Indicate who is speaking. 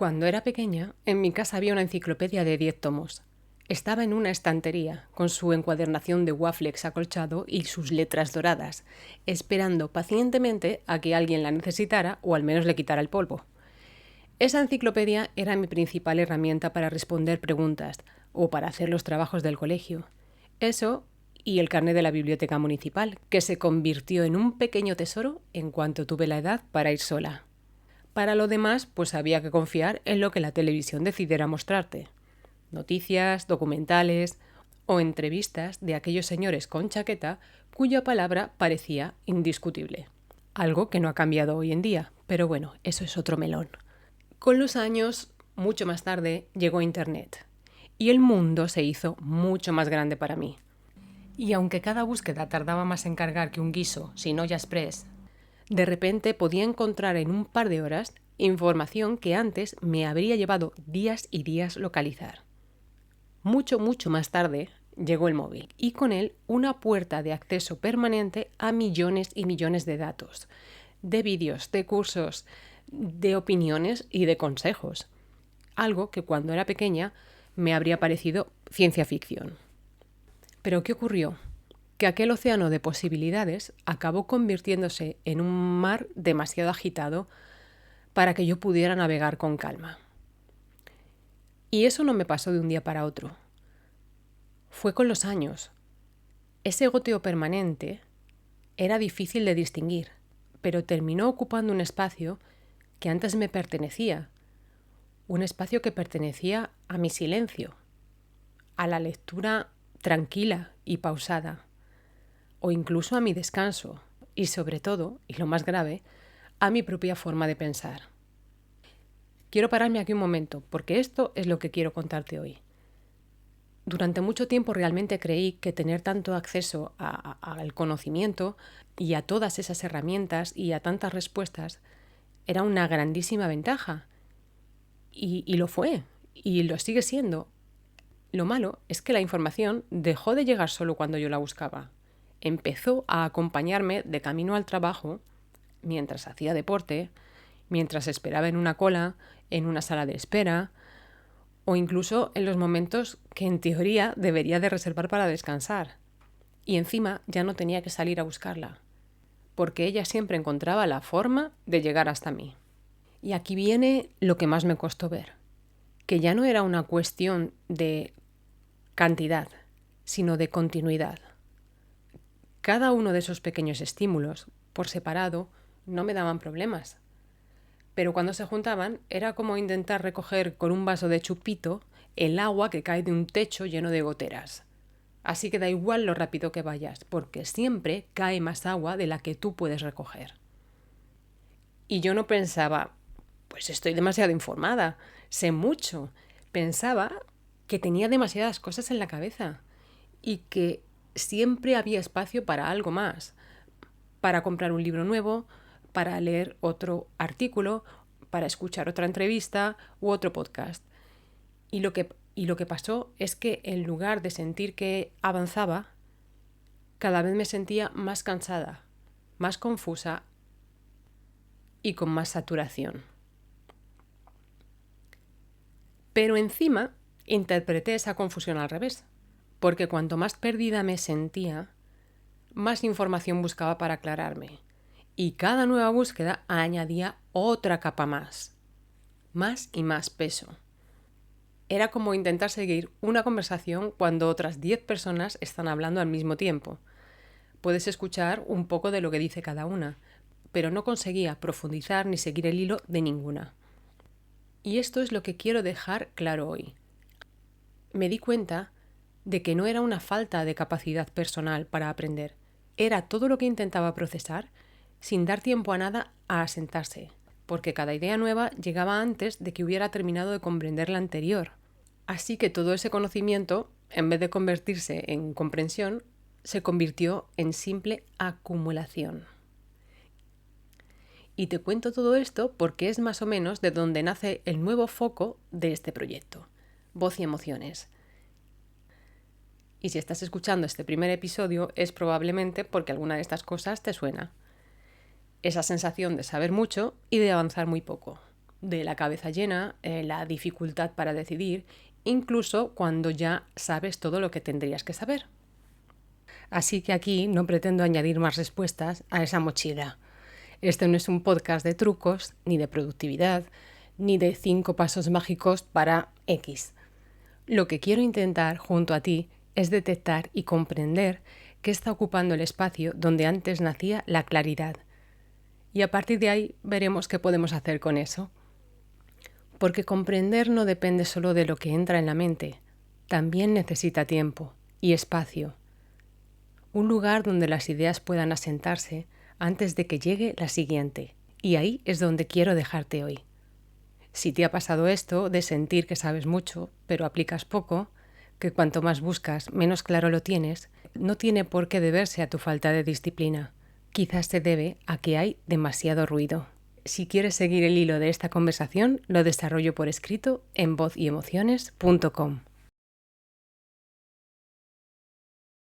Speaker 1: Cuando era pequeña, en mi casa había una enciclopedia de 10 tomos. Estaba en una estantería, con su encuadernación de Waflex acolchado y sus letras doradas, esperando pacientemente a que alguien la necesitara o al menos le quitara el polvo. Esa enciclopedia era mi principal herramienta para responder preguntas o para hacer los trabajos del colegio. Eso y el carné de la biblioteca municipal, que se convirtió en un pequeño tesoro en cuanto tuve la edad para ir sola. Para lo demás, pues había que confiar en lo que la televisión decidiera mostrarte. Noticias, documentales o entrevistas de aquellos señores con chaqueta cuya palabra parecía indiscutible. Algo que no ha cambiado hoy en día, pero bueno, eso es otro melón. Con los años, mucho más tarde, llegó Internet y el mundo se hizo mucho más grande para mí. Y aunque cada búsqueda tardaba más en cargar que un guiso sin olla express, de repente podía encontrar en un par de horas información que antes me habría llevado días y días localizar. Mucho más tarde llegó el móvil y con él una puerta de acceso permanente a millones y millones de datos, de vídeos, de cursos, de opiniones y de consejos. Algo que cuando era pequeña me habría parecido ciencia ficción. ¿Pero qué ocurrió? Que aquel océano de posibilidades acabó convirtiéndose en un mar demasiado agitado para que yo pudiera navegar con calma. Y eso no me pasó de un día para otro. Fue con los años. Ese goteo permanente era difícil de distinguir, pero terminó ocupando un espacio que antes me pertenecía, un espacio que pertenecía a mi silencio, a la lectura tranquila y pausada, o incluso a mi descanso, y sobre todo, y lo más grave, a mi propia forma de pensar. Quiero pararme aquí un momento, porque esto es lo que quiero contarte hoy. Durante mucho tiempo realmente creí que tener tanto acceso al conocimiento y a todas esas herramientas y a tantas respuestas era una grandísima ventaja. Y lo fue, y lo sigue siendo. Lo malo es que la información dejó de llegar solo cuando yo la buscaba. Empezó a acompañarme de camino al trabajo, mientras hacía deporte, mientras esperaba en una cola, en una sala de espera, o incluso en los momentos que en teoría debería de reservar para descansar. Y encima ya no tenía que salir a buscarla, porque ella siempre encontraba la forma de llegar hasta mí. Y aquí viene lo que más me costó ver, que ya no era una cuestión de cantidad, sino de continuidad. Cada uno de esos pequeños estímulos, por separado, no me daban problemas. Pero cuando se juntaban era como intentar recoger con un vaso de chupito el agua que cae de un techo lleno de goteras. Así que da igual lo rápido que vayas, porque siempre cae más agua de la que tú puedes recoger. Y yo no pensaba, pues estoy demasiado informada, sé mucho. Pensaba que tenía demasiadas cosas en la cabeza y que siempre había espacio para algo más, para comprar un libro nuevo, para leer otro artículo, para escuchar otra entrevista u otro podcast. Y lo que pasó es que en lugar de sentir que avanzaba, cada vez me sentía más cansada, más confusa y con más saturación. Pero encima interpreté esa confusión al revés, porque cuanto más perdida me sentía, más información buscaba para aclararme. Y cada nueva búsqueda añadía otra capa más y más peso. Era como intentar seguir una conversación cuando otras 10 personas están hablando al mismo tiempo. Puedes escuchar un poco de lo que dice cada una, pero no conseguía profundizar ni seguir el hilo de ninguna. Y esto es lo que quiero dejar claro hoy. Me di cuenta de que no era una falta de capacidad personal para aprender, era todo lo que intentaba procesar sin dar tiempo a nada a asentarse, porque cada idea nueva llegaba antes de que hubiera terminado de comprender la anterior. Así que todo ese conocimiento, en vez de convertirse en comprensión, se convirtió en simple acumulación. Y te cuento todo esto porque es más o menos de donde nace el nuevo foco de este proyecto, Voz y Emociones. Y si estás escuchando este primer episodio es probablemente porque alguna de estas cosas te suena. Esa sensación de saber mucho y de avanzar muy poco. de la cabeza llena, la dificultad para decidir, incluso cuando ya sabes todo lo que tendrías que saber. Así que aquí no pretendo añadir más respuestas a esa mochila. Este no es un podcast de trucos, ni de productividad, ni de 5 pasos mágicos para X. Lo que quiero intentar junto a ti es detectar y comprender qué está ocupando el espacio donde antes nacía la claridad. Y a partir de ahí veremos qué podemos hacer con eso. Porque comprender no depende solo de lo que entra en la mente, también necesita tiempo y espacio. Un lugar donde las ideas puedan asentarse antes de que llegue la siguiente. Y ahí es donde quiero dejarte hoy. Si te ha pasado esto de sentir que sabes mucho, pero aplicas poco, que cuanto más buscas, menos claro lo tienes, no tiene por qué deberse a tu falta de disciplina. Quizás se debe a que hay demasiado ruido. Si quieres seguir el hilo de esta conversación, lo desarrollo por escrito en vozemociones.com.